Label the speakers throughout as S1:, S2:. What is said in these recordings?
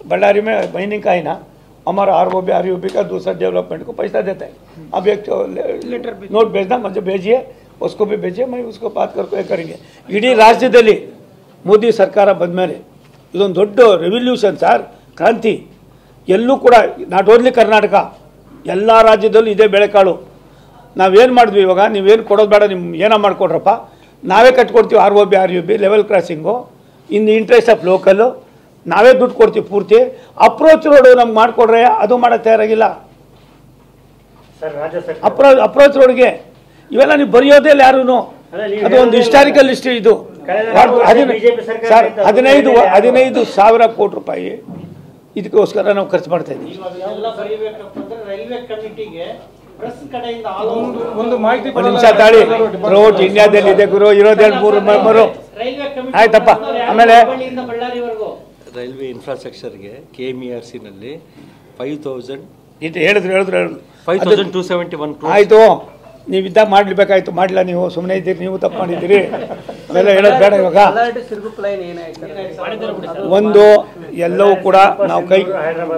S1: बल्लारी में माइनिंग का ही ना हमारा ROB RUB का दूसरा डेवलपमेंट को पैसा देता है। अब एक लेटर नोट भेजना, मुझे भेजिए, उसको भी भेजिए, मैं उसको बात करके करेंगे। इडी राज्यದಲ್ಲಿ ಮೋದಿ ಸರ್ಕಾರ ಬಂದ ಮೇಲೆ ಇದೊಂದು ದೊಡ್ಡ ರೆವಲ್ಯೂಷನ್ ಸರ್, ಕ್ರಾಂತಿ. ಎಲ್ಲೂ ಕೂಡ ನಾಟ್ ಓನ್ಲಿ ಕರ್ನಾಟಕ, ಎಲ್ಲ ರಾಜ್ಯದಲ್ಲೂ ಇದೇ ಬೆಳೆಕಾಳು. ನಾವೇನು ಮಾಡಿದ್ವಿ ಇವಾಗ, ನೀವೇನು ಕೊಡೋದು ಬೇಡ, ನಿಮ್ಮ ಏನೋ ಮಾಡಿಕೊಡ್ರಪ್ಪ, ನಾವೇ ಕಟ್ಕೊಡ್ತೀವಿ ROB RUB level crossing in the interest of local, ನಾವೇ ದುಡ್ಡು ಕೊಡ್ತೀವಿ ಪೂರ್ತಿ. ಅಪ್ರೋಚ್ ರೋಡು ನಮ್ಗೆ ಮಾಡಿಕೊಡ್ರೆ ಅದು ಮಾಡೋಕ್ಕೆ ತಯಾರಾಗಿಲ್ಲ. ಅಪ್ರೋಚ್ ರೋಡ್ಗೆ ಇವೆಲ್ಲ ನೀವು ಬರೆಯೋದೇ ಇಲ್ಲ ಯಾರೂ. ಅದು ಒಂದು ಹಿಸ್ಟಾರಿಕಲ್ ಹಿಸ್ಟ್ರಿ ಇದು. ಸರ್ 15,000 ಕೋಟಿ ರೂಪಾಯಿ ಇದಕ್ಕೋಸ್ಕರ ನಾವು ಖರ್ಚು ಮಾಡ್ತಾ ಇದ್ದೀವಿ. ಒಂದು ನಿಮಿಷ ತಾಳಿ, ರೋಡ್ ಇಂಡಿಯಾದಲ್ಲಿ ಇದೆ ಗುರು, ಇರೋದೇಳು 3 ಆಯ್ತಪ್ಪ. ಆಮೇಲೆ
S2: ರೈಲ್ವೆ ಇನ್ಫ್ರಾಸ್ಟ್ರಕ್ಚರ್ಗೆ KMERCನಲ್ಲಿ 5,000
S1: ಹೇಳಿದ್ರು
S2: 5,271 crores.
S1: ಆಯಿತು, ನೀವು ಇದ್ದಾಗ ಮಾಡಲೇಬೇಕಾಯ್ತು, ಮಾಡಲಿಲ್ಲ. ನೀವು ಸುಮ್ಮನೆ ಇದ್ದೀರಿ, ನೀವು ತಪ್ಪು ಮಾಡಿದ್ದೀರಿ, ಅವೆಲ್ಲ ಹೇಳೋದು ಬೇಡ. ಇವಾಗ ಒಂದು ಎಲ್ಲವೂ ಕೂಡ ನಾವು ಕೈ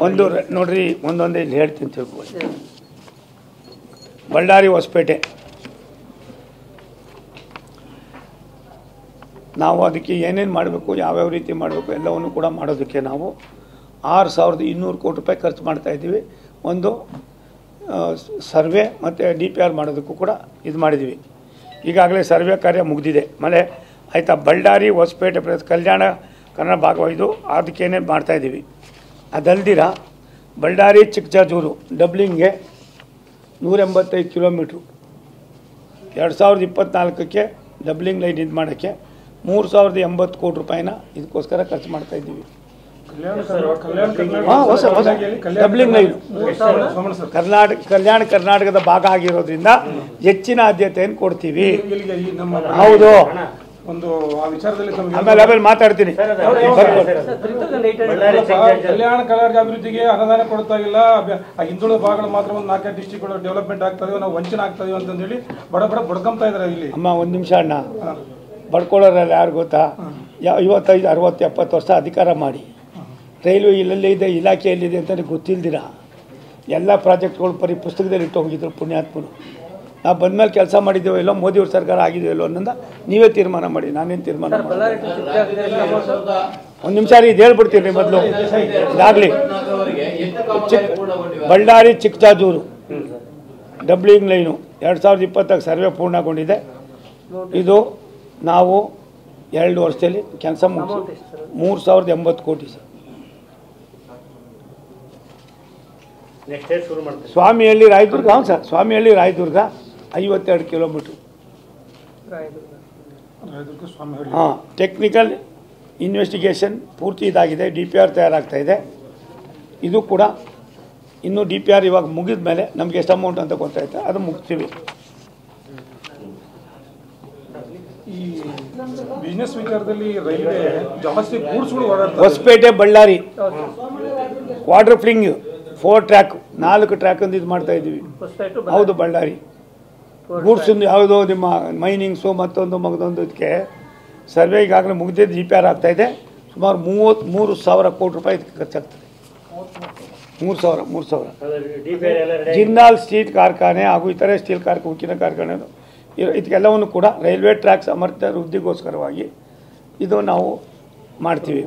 S1: ಒಂದು ನೋಡ್ರಿ, ಒಂದೊಂದೇ ಇಲ್ಲಿ ಹೇಳ್ತೀನಿ ತಿಳ್ಕೊಂಡು. ಬಳ್ಳಾರಿ ಹೊಸಪೇಟೆ ನಾವು ಅದಕ್ಕೆ ಏನೇನು ಮಾಡಬೇಕು, ಯಾವ್ಯಾವ ರೀತಿ ಮಾಡಬೇಕು ಎಲ್ಲವನ್ನು ಕೂಡ ಮಾಡೋದಕ್ಕೆ ನಾವು 6,200 ಕೋಟಿ ರೂಪಾಯಿ ಖರ್ಚು ಮಾಡ್ತಾಯಿದ್ದೀವಿ. ಒಂದು ಸರ್ವೆ ಮತ್ತು DPR ಮಾಡೋದಕ್ಕೂ ಕೂಡ ಇದು ಮಾಡಿದ್ದೀವಿ. ಈಗಾಗಲೇ ಸರ್ವೆ ಕಾರ್ಯ ಮುಗಿದಿದೆ. ಆಮೇಲೆ ಆಯಿತಾ, ಬಳ್ಳಾರಿ ಹೊಸಪೇಟೆ ಕಲ್ಯಾಣ ಕನ್ನಡ ಭಾಗವಾಗಿದ್ದು ಅದಕ್ಕೇನೇನು ಮಾಡ್ತಾಯಿದ್ದೀವಿ. ಅದಲ್ದಿರ ಬಳ್ಳಾರಿ ಚಿಕ್ಕಜಾಜೂರು ಡಬ್ಲಿಂಗ್ಗೆ 185 ಕಿಲೋಮೀಟ್ರು 2024ಕ್ಕೆ ಡಬ್ಲಿಂಗ್ ಲೈನ್ ಇದು ಮಾಡೋಕ್ಕೆ 3,080 ಕೋಟಿ ರೂಪಾಯಿನ ಇದಕ್ಕೋಸ್ಕರ ಖರ್ಚು ಮಾಡ್ತಾಯಿದ್ದೀವಿ. ಡಬ್ಲಿಂಗ್ ಲೈನ್ ಕಲ್ಯಾಣ ಕರ್ನಾಟಕದ ಭಾಗ ಆಗಿರೋದ್ರಿಂದ ಹೆಚ್ಚಿನ ಆದ್ಯತೆಯನ್ನು ಕೊಡ್ತೀವಿ. ಹೌದು,
S3: ಒಂದು ಆ ವಿಚಾರದಲ್ಲಿ
S1: ಆಮೇಲೆ ಮಾತಾಡ್ತೀನಿ.
S3: ಕಲ್ಯಾಣ ಕರ್ನಾಟಕ ಅಭಿವೃದ್ಧಿಗೆ ಅನುದಾನ ಕೊಡ್ತಾ ಇಲ್ಲ, ಹಿಂದುಳಿದ ಭಾಗಗಳು ಮಾತ್ರ ಒಂದು 4 ಡಿಸ್ಟ್ರಿಕ್ಟ್ಗಳು ಡೆವಲಪ್ಮೆಂಟ್ ಆಗ್ತಾ ಇದೀವಿ, ನಾವು ವಂಚನೆ ಆಗ್ತಾ ಇದೀವಿ ಅಂತಂದೇಳಿ ಬಡ್ಕೊಂತಾ ಇದಾರೆ ಇಲ್ಲಿ.
S1: ಅಮ್ಮ ಒಂದು ನಿಮಿಷ ಅಣ್ಣ, ಬಡ್ಕೊಳ್ಳೋರಲ್ಲ ಯಾರು ಗೊತ್ತಾ, 55, 60, 70 ವರ್ಷ ಅಧಿಕಾರ ಮಾಡಿ ರೈಲ್ವೆ ಇಲ್ಲೆಲ್ಲೇ ಇದೆ, ಇಲಾಖೆ ಎಲ್ಲಿದೆ ಅಂತ ಗೊತ್ತಿಲ್ದಿರ ಎಲ್ಲ ಪ್ರಾಜೆಕ್ಟ್ಗಳು ಬರೀ ಪುಸ್ತಕದಲ್ಲಿ ಇಟ್ಟು ಹೋಗಿದ್ರು ಪುಣ್ಯಾತ್ಮರು. ನಾವು ಬಂದಮೇಲೆ ಕೆಲಸ ಮಾಡಿದ್ದೇವೆ ಇಲ್ಲೋ, ಮೋದಿಯವ್ರ ಸರ್ಕಾರ ಆಗಿದೆಯಲ್ಲೋ ಅನ್ನೋದ ನೀವೇ ತೀರ್ಮಾನ ಮಾಡಿ, ನಾನೇನು ತೀರ್ಮಾನ ಮಾಡಿ. ಒಂದು ನಿಮಿಷ ರೀ, ಇದು ಹೇಳ್ಬಿಡ್ತೀನಿ ಮೊದಲು. ಇದಾಗಲಿ, ಬಳ್ಳಾರಿ ಚಿಕ್ಕಜಾಜೂರು ಡಬ್ಲಿಂಗ್ ಲೈನು 2020ಕ್ಕೆ ಸರ್ವೆ ಪೂರ್ಣಗೊಂಡಿದೆ. ಇದು ನಾವು 2 ವರ್ಷದಲ್ಲಿ ಕೆಲಸ ಮುಗಿಸಿ 3,080 ಕೋಟಿ ಸರ್. ಸ್ವಾಮಿಹಳ್ಳಿ ರಾಯದುರ್ಗ, ಹೌದು ಸರ್, ಸ್ವಾಮಿಹಳ್ಳಿ ರಾಯದುರ್ಗ 52 ಕಿಲೋಮೀಟ್ರು. ಹಾಂ, ಟೆಕ್ನಿಕಲ್ ಇನ್ವೆಸ್ಟಿಗೇಷನ್ ಪೂರ್ತಿ ಇದಾಗಿದೆ, DPR ತಯಾರಾಗ್ತಾ ಇದೆ. ಇದು ಕೂಡ ಇನ್ನೂ DPR ಇವಾಗ ಮುಗಿದ ಮೇಲೆ ನಮಗೆ ಎಷ್ಟು ಅಮೌಂಟ್ ಅಂತ ಗೊತ್ತಾಯ್ತು, ಅದು ಮುಗಿಸ್ತೀವಿ.
S3: ಈ ಬಿಸ್ನೆಸ್ ವಿಚಾರದಲ್ಲಿ ರೈಲ್ವೆ ಜಾಸ್ತಿ ಗೂಡ್ಸ್ಗಳು ಓಡಾಡ್ತಾರೆ.
S1: Hosapete Ballari quadrupling 4 track 4 track ಅಂತ ಇದು ಮಾಡ್ತಾ ಇದ್ದೀವಿ. ಹೌದು, ಬಳ್ಳಾರಿ ಗೂಡ್ಸ್ ಯಾವುದೋ ನಿಮ್ಮ ಮೈನಿಂಗ್ಸು ಮತ್ತೊಂದು ಮಗದೊಂದು ಇದಕ್ಕೆ ಸರ್ವೆ ಈಗಾಗಲೇ ಮುಗಿದಿದ್ದು DPR ಆಗ್ತಾಯಿದೆ. ಸುಮಾರು 33,000 ಕೋಟಿ ರೂಪಾಯಿ ಇದಕ್ಕೆ ಖರ್ಚಾಗ್ತದೆ. 3,000 ಜಿಂದಾಲ್ ಸ್ಟೀಲ್ ಕಾರ್ಖಾನೆ ಹಾಗೂ ಇತರೆ ಸ್ಟೀಲ್ ಉಕ್ಕಿನ ಕಾರ್ಖಾನೆ ಇದಕ್ಕೆಲ್ಲವನ್ನು ಕೂಡ ರೈಲ್ವೆ ಟ್ರ್ಯಾಕ್ ಸಾಮರ್ಥ್ಯ ವೃದ್ಧಿಗೋಸ್ಕರವಾಗಿ ಇದು ನಾವು ಮಾಡ್ತೀವಿ.